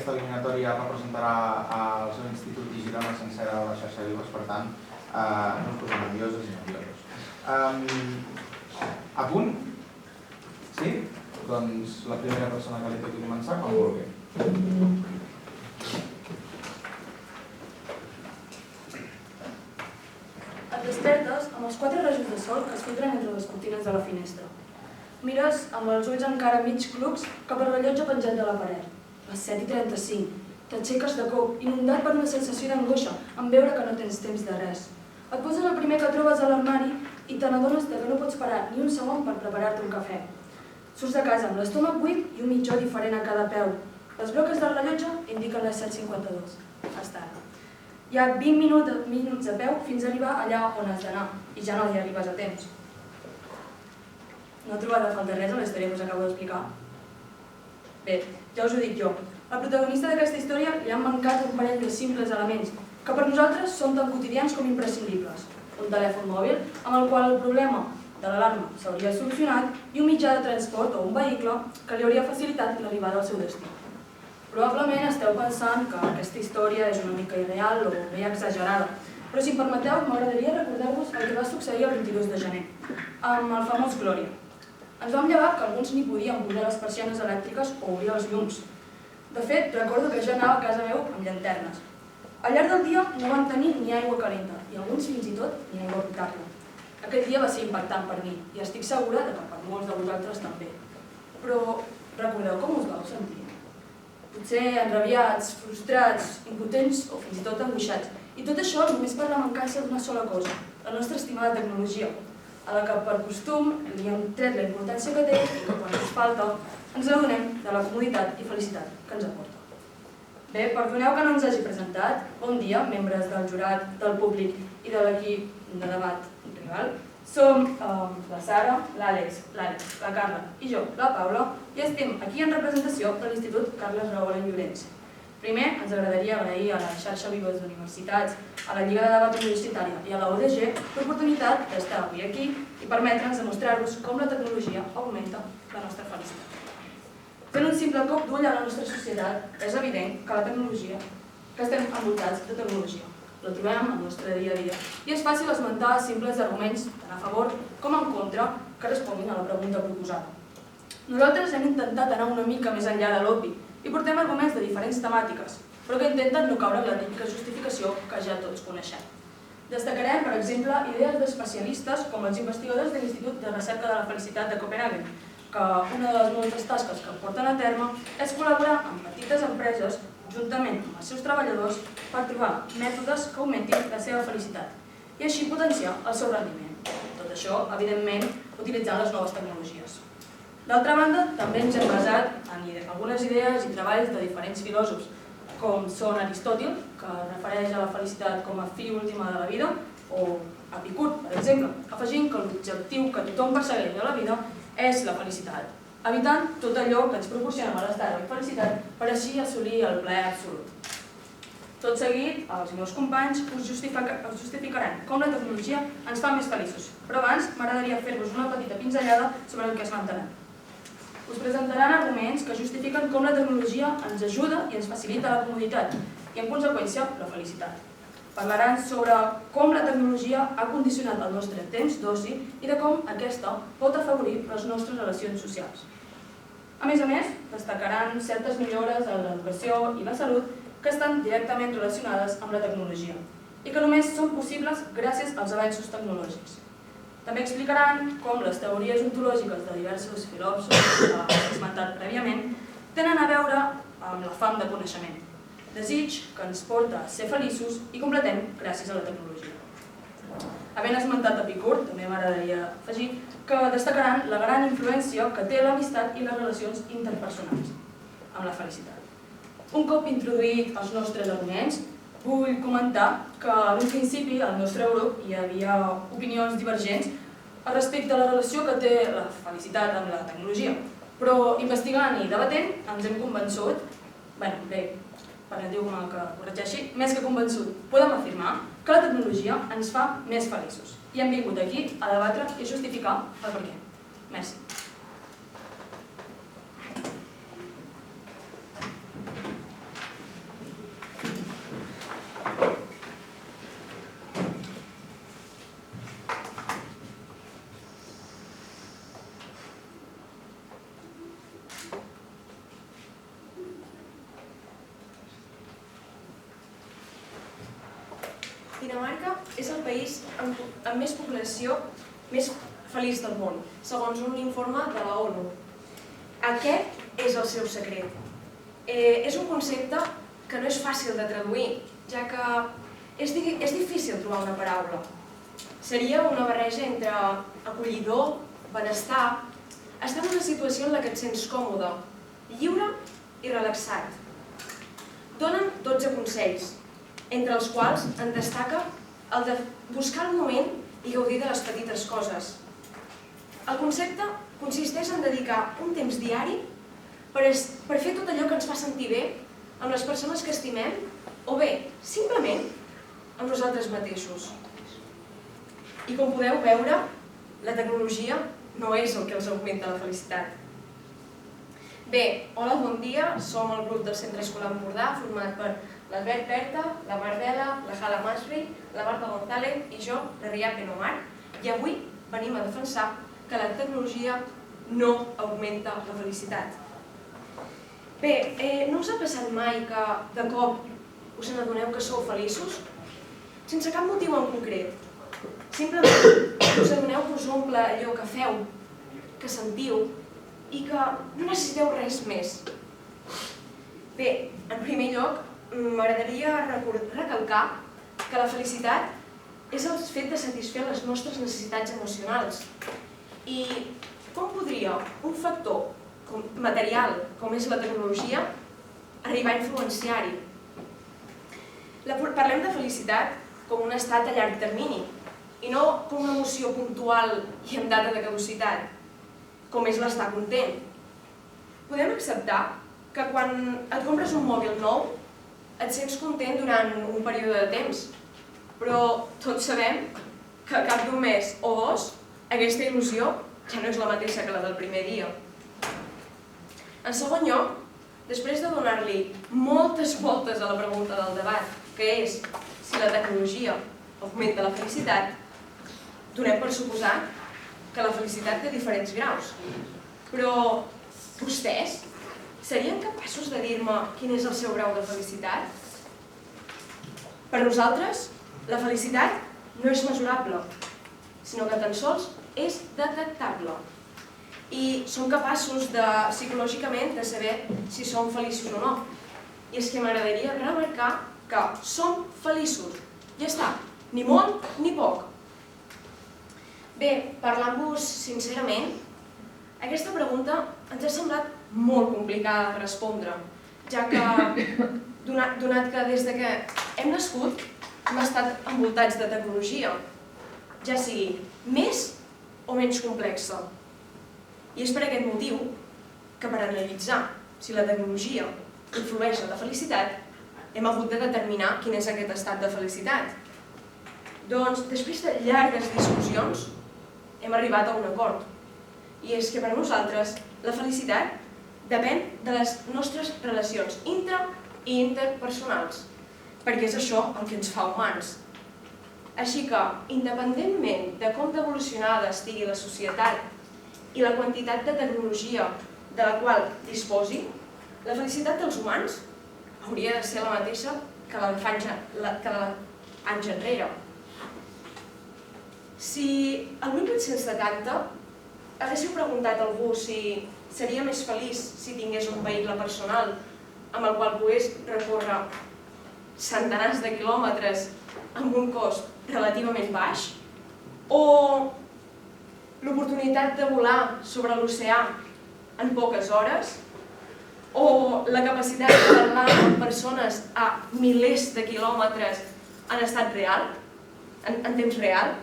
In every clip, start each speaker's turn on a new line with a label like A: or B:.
A: aquesta eliminatòria representarà el seu institut i Girona sencera a la xarxa Vives, per tant, no us posem nerviosos i nerviosos. A punt? Sí? Doncs la primera persona que li toqui començar, quan vulgui.
B: Et despertes amb els 4 rajos de sol que es filtren entre les cortines de la finestra. Mires amb els ulls encara mig clucs cap al rellotge penjat de la paret. Les 7:35. T'aixeques de cop, inundat per una sensació d'angoixa en veure que no tens temps de res. Et poses el primer que trobes a l'armari i te n'adones que no pots parar ni un segon per preparar-te un cafè. Surts de casa amb l'estómac buit i un mitjó diferent a cada peu. Les broques del rellotge indiquen les 7:52. És tard. Hi ha 20 minuts a peu fins a arribar allà on has d'anar, i ja no hi arribes a temps. No he trobat a falta res a la història que us acabo d'explicar? Bé, ja us ho dic jo. Al protagonista d'aquesta història li han mancat un parell de simples elements que per nosaltres són tan quotidians com imprescindibles. Un telèfon mòbil, amb el qual el problema de l'alarma s'hauria solucionat, i un mitjà de transport o un vehicle que li hauria facilitat l'arribada al seu destí. Probablement esteu pensant que aquesta història és una mica irreal o bé exagerada, però si em permeteu, m'agradaria recordar-vos el que va succeir el 22 de gener, amb el famós Glòria. Ens vam llevar que alguns ni podíem posar les persianes elèctriques o obrir els llums. De fet, recordo que jo anava a casa meu amb llanternes. Al llarg del dia no vam tenir ni aigua calenta, i alguns fins i tot ni aigua potable. Aquest dia va ser impactant per mi, i estic segura que per molts de vosaltres també. Però recordeu com us vau sentir? Potser enrabiats, frustrats, impotents o fins i tot angoixats. I tot això només per la mancança d'una sola cosa, la nostra estimada tecnologia, a la que per costum li hem tret la importància que té i que quan ens falta ens adonem de la comoditat i felicitat que ens aporta. Bé, perdoneu que no ens hagi presentat. Bon dia, membres del jurat, del públic i de l'equip de debat rival. Som la Sara, l'Àlex, la Carla i jo, la Paula, i estem aquí en representació de l'Institut Carles Rahola i Llorenç. Primer, ens agradaria agrair a la xarxa Vives d'Universitats, a la Lliga de Debat Universitària i a la UDG l'oportunitat d'estar avui aquí i permetre'ns demostrar-vos com la tecnologia augmenta la nostra felicitat. Fent un simple cop d'ull a la nostra societat, és evident que la tecnologia, que estem envoltats de tecnologia. La trobem al nostre dia a dia i és fàcil esmentar simples arguments tant a favor com en contra que responguin a la pregunta proposada. Nosaltres hem intentat anar una mica més enllà de l'obvi i portem arguments de diferents temàtiques, però que intenten no caure en la típica justificació que ja tots coneixem. Destacarem, per exemple, idees d'especialistes com els investigadors de l'Institut de Recerca de la Felicitat de Copenhagen, que una de les moltes tasques que porten a terme és col·laborar amb petites empreses juntament amb els seus treballadors per trobar mètodes que augmentin la seva felicitat i així potenciar el seu rendiment. Tot això, evidentment, utilitzant les noves tecnologies. D'altra banda, també ens hem basat en algunes idees i treballs de diferents filòsofs, com són Aristòtil, que refereix a la felicitat com a fi última de la vida, o Epicur, per exemple, afegint que l'objectiu que tothom persegueix a la vida és la felicitat, evitant tot allò que ens proporciona malestar i felicitat per així assolir el plaer absolut. Tot seguit, els meus companys us justificaran com la tecnologia ens fa més feliços, però abans m'agradaria fer-vos una petita pinzellada sobre el que esmentaran. Us presentaran arguments que justifiquen com la tecnologia ens ajuda i ens facilita la comoditat i, en conseqüència, la felicitat. Parlaran sobre com la tecnologia ha condicionat el nostre temps d'oci i de com aquesta pot afavorir les nostres relacions socials. A més, destacaran certes millores en l'educació i la salut que estan directament relacionades amb la tecnologia i que només són possibles gràcies als avenços tecnològics. També explicaran com les teories ontològiques de diversos filòsofs que he esmentat prèviament tenen a veure amb la fam de coneixement, desig que ens porta a ser feliços i completem gràcies a la tecnologia. Havent esmentat Epicur, també m'agradaria afegir que destacaran la gran influència que té l'amistat i les relacions interpersonals amb la felicitat. Un cop introduït els nostres arguments, vull comentar que en un principi al nostre grup hi havia opinions divergents respecte a la relació que té la felicitat amb la tecnologia, però investigant i debatent ens hem convençut, permetiu-me que corregeixi, més que convençut, podem afirmar que la tecnologia ens fa més feliços i hem vingut aquí a debatre i justificar el per què. Merci.
C: Dinamarca és el país amb més població més feliç del món, segons un informe de la ONU. Aquest és el seu secret. És un concepte que no és fàcil de traduir, ja que és difícil trobar una paraula. Seria una barreja entre acollidor, benestar, estar en una situació en la que et sents còmode, lliure i relaxat. Donen 12 consells, entre els quals en destaca el de buscar el moment i gaudir de les petites coses. El concepte consisteix en dedicar un temps diari per fer tot allò que ens fa sentir bé amb les persones que estimem o bé, simplement, amb nosaltres mateixos. I com podeu veure, la tecnologia no és el que els augmenta la felicitat. Bé, hola, bon dia. Som el grup del Centre Escolar Empordà, format per l'Albert Berta, la Marbela, la Hala Masri, la Marta González i jo, la Rià Penomar, i avui venim a defensar que la tecnologia no augmenta la felicitat. Bé, no us ha passat mai que de cop us n'adoneu que sou feliços? Sense cap motiu en concret. Simplement us adoneu que us omple allò que feu, que sentiu i que no necessiteu res més. Bé, en primer lloc, m'agradaria recalcar que la felicitat és el fet de satisfer les nostres necessitats emocionals. I com podria un factor material com és la tecnologia arribar a influenciar-hi? Parlem de felicitat com un estat a llarg termini i no com una emoció puntual i amb data de caducitat, com és l'estar content. Podem acceptar que quan et compres un mòbil nou et sents content durant un període de temps, però tots sabem que al cap d'un mes o dos aquesta il·lusió ja no és la mateixa que la del primer dia. En segon lloc, després de donar-li moltes voltes a la pregunta del debat, que és si la tecnologia augmenta la felicitat, donem per suposat que la felicitat té diferents graus. Però vostès serien capaços de dir-me quin és el seu grau de felicitat? Per nosaltres, la felicitat no és mesurable, sinó que tan sols és detectable. I som capaços psicològicament de saber si som feliços o no. I és que m'agradaria remarcar que som feliços. Ja està, ni molt ni poc. Bé, parlant-vos sincerament, aquesta pregunta ens ha semblat molt complicada de respondre, ja que, donat que des que hem nascut hem estat envoltats de tecnologia, ja sigui més o menys complexa. I és per aquest motiu que per analitzar si la tecnologia influeix en la felicitat hem hagut de determinar quin és aquest estat de felicitat. Doncs, després de llargues discussions, hem arribat a un acord. I és que per nosaltres la felicitat depèn de les nostres relacions intra- i interpersonals, perquè és això el que ens fa humans. Així que, independentment de com d'evolucionada estigui la societat i la quantitat de tecnologia de la qual disposi, la felicitat dels humans hauria de ser la mateixa que la d'anys enrere. Si el 1870 haguéssiu preguntat a algú si seria més feliç si tingués un vehicle personal amb el qual pogués recórrer centenars de quilòmetres amb un cost relativament baix, o l'oportunitat de volar sobre l'oceà en poques hores, o la capacitat de parlar amb persones a milers de quilòmetres en estat real, en temps real,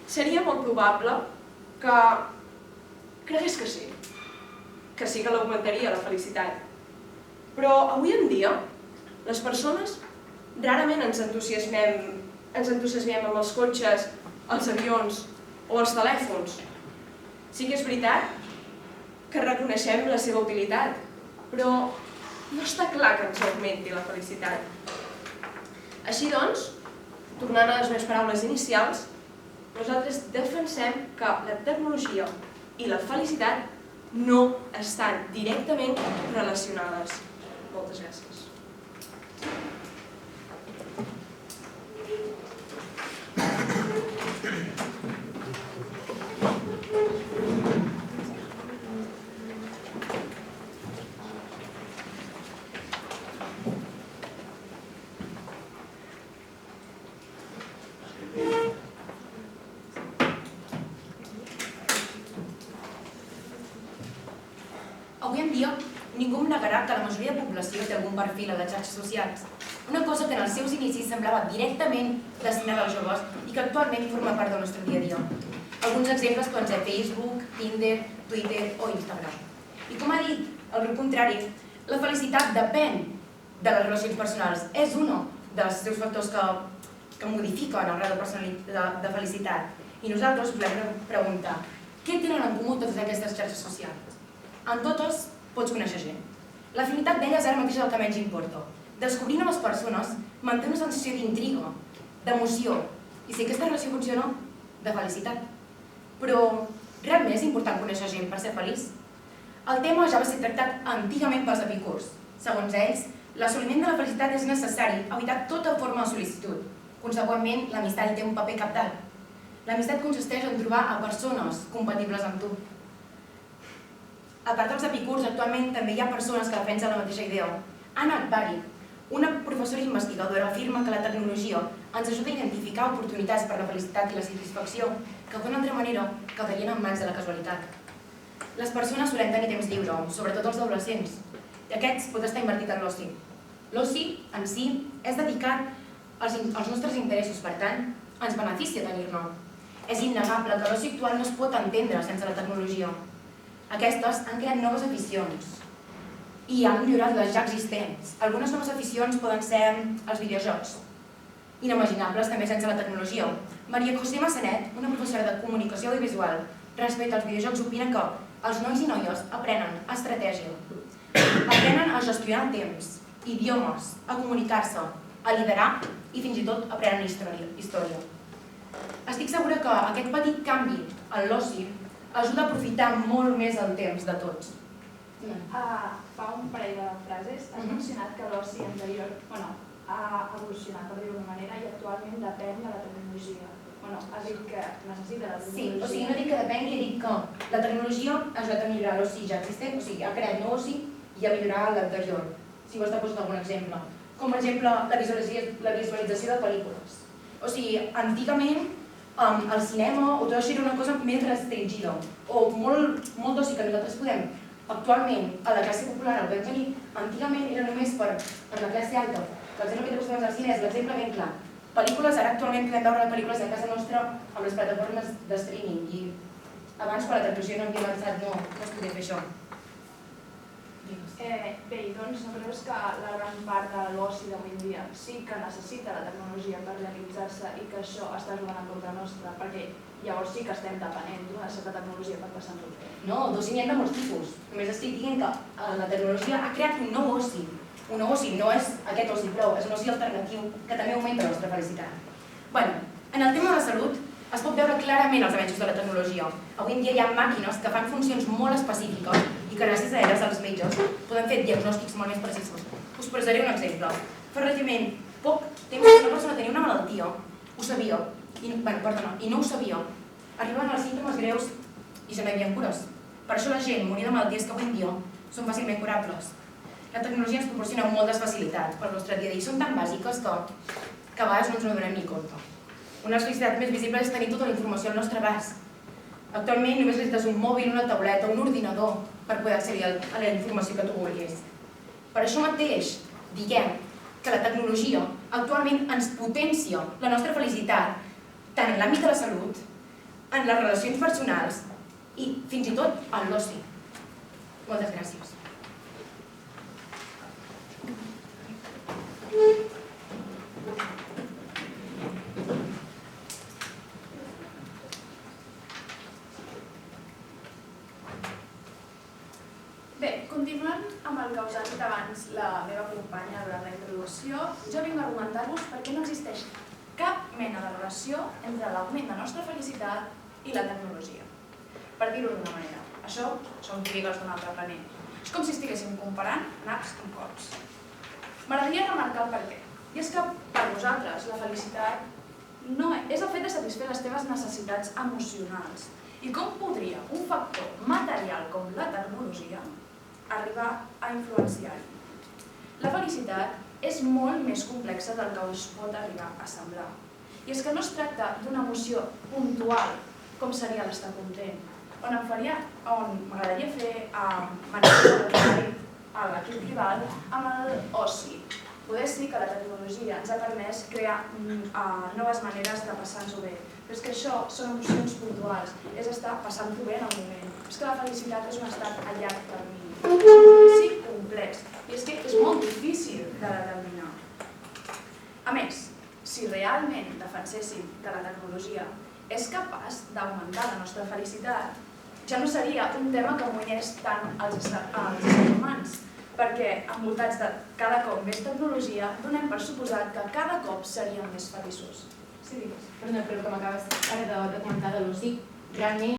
C: seria molt probable que cregués que sí que l'augmentaria la felicitat. Però avui en dia, les persones rarament ens entusiasmem amb els cotxes, els avions o els telèfons. Sí que és veritat que reconeixem la seva utilitat, però no està clar que ens augmenti la felicitat. Així doncs, tornant a les meves paraules inicials, nosaltres defensem que la tecnologia i la felicitat no estan directament relacionades. Moltes gràcies.
D: negarà que la majoria de població té algun perfil a les xarxes socials, una cosa que en els seus inicis semblava directament destinada als joves i que actualment forma part del nostre dia a dia. Alguns exemples poden ser Facebook, Tinder, Twitter o Instagram. I com ha dit el grup contrari, la felicitat depèn de les relacions personals. És un dels seus factors que modifiquen el grau de felicitat. I nosaltres us volem preguntar, què tenen en comú totes aquestes xarxes socials? En totes pots conèixer gent. L'afinitat d'elles ara mateix és el que menys importa. Descobrir noves persones manté una sensació d'intriga, d'emoció, i si aquesta relació funciona, de felicitat. Però realment és important conèixer gent per ser feliç? El tema ja va ser tractat antigament pels epicurs. Segons ells, l'assoliment de la felicitat és necessari evitar tota forma de sol·licitud. Conseqüentment, l'amistat hi té un paper cabdal. L'amistat consisteix en trobar a persones compatibles amb tu. A part dels epicurs, actualment també hi ha persones que defensen la mateixa idea. Anna Akbari, una professora investigadora, afirma que la tecnologia ens ajuda a identificar oportunitats per la felicitat i la satisfacció que d'una altra manera quedarien en mans de la casualitat. Les persones solen tenir temps lliure, sobretot els adolescents, i aquests pot estar invertit en l'oci. L'oci, en si, és dedicat als nostres interessos, per tant, ens beneficia tenir-ne. És innegable que l'oci actual no es pot entendre sense la tecnologia. Aquestes han creat noves aficions i han millorat les ja existents. Algunes noves aficions poden ser els videojocs, inimaginables també sense la tecnologia. Maria José Massanet, una professora de comunicació audiovisual, respecte als videojocs, opina que els nois i noies aprenen estratègia, aprenen a gestionar temps, idiomes, a comunicar-se, a liderar i fins i tot aprenen història. Estic segura que aquest petit canvi en l'oci ajuda a aprofitar molt més el temps de tots.
E: Fa un parell de frases has mencionat que l'oci anterior ha evolucionat, per dir-ho d'una manera, i actualment depèn de la tecnologia. Has dit que necessita la tecnologia.
D: Sí, o sigui, no dic que depengui, dic que la tecnologia ha ajudat a millorar l'oci ja existent, o sigui, ha creat nou oci i a millorar l'anterior. Si vols t'he posat algun exemple. Com per exemple la visualització de pel·lícules. O sigui, antigament el cinema o tot això era una cosa més restringida o molt d'oci que nosaltres podem. Actualment, a la classe popular el que vam tenir antigament era només per la classe alta. L'exemple que posem al cine és l'exemple ben clar. Pel·lícules, ara actualment podem veure pel·lícules a casa nostra amb les plataformes de streaming i abans quan la tecnologia no havia avançat no es podia fer això.
E: Bé, doncs no creus que la gran part de l'oci d'avui en dia sí que necessita la tecnologia per realitzar-se i que això està jugant en contra nostra, perquè llavors sí que estem depenent d'una certa tecnologia per passar-nos bé?
D: No, d'oci n'hi ha de molts tipus. Només estic dient que la tecnologia ha creat un nou oci. Un nou oci no és aquest oci prou, és un oci alternatiu que també augmenta la nostra felicitat. Bé, en el tema de la salut es pot veure clarament els avenços de la tecnologia. Avui en dia hi ha màquines que fan funcions molt específiques i que gràcies a elles els metges poden fer diagnòstics molt més precisos. Us posaré un exemple. Fa relativament poc temps que una persona tenia una malaltia, ho sabia, i no ho sabia. Arribaven els símptomes greus i ja no hi havia cures. Per això la gent moria de malalties que avui en dia són fàcilment curables. La tecnologia ens proporciona moltes facilitats pel nostre dia a dia i són tan bàsiques que a vegades no ens n'adonem ni compte. Una felicitat més visible és tenir tota la informació al nostre abast. Actualment només necessites un mòbil, una tauleta, un ordinador per poder accedir a la informació que tu vulguis. Per això mateix diguem que la tecnologia actualment ens potencia la nostra felicitat tant en l'àmbit de la salut, en les relacions personals i fins i tot en l'oci. Moltes gràcies.
E: Bé, continuant amb el que us ha dit abans la meva companya durant la introducció, jo vinc a argumentar-vos perquè no existeix cap mena de relació entre l'augment de la nostra felicitat i la tecnologia. Per dir-ho d'una manera, això són trigues d'un altre planeta. És com si estiguéssim comparant naps i cops. M'agradaria remarcar el perquè. I és que per nosaltres la felicitat no és el fet de satisfer les teves necessitats emocionals. I com podria un factor material com la tecnologia arribar a influenciar-hi? La felicitat és molt més complexa del que us pot arribar a semblar. I és que no es tracta d'una emoció puntual, com seria l'estar content, on m'agradaria fer menció del que ha dit a l'equip rival amb l'oci. Poder sí que la tecnologia ens ha permès crear noves maneres de passar-nos-ho bé, però és que això són emocions puntuals, és estar passant-ho bé en el moment. És que la felicitat és un estat a llarg termini, és un judici complex, i és que és molt difícil de determinar. A més, si realment defenséssim que la tecnologia és capaç d'augmentar la nostra felicitat, ja no seria un tema que amoïnés tant els éssers humans, perquè envoltats de cada cop més tecnologia donem per suposat que cada cop seríem més feliços. Sí, digues.
D: Perdona, però com acabes ara de comentar de l'oci, realment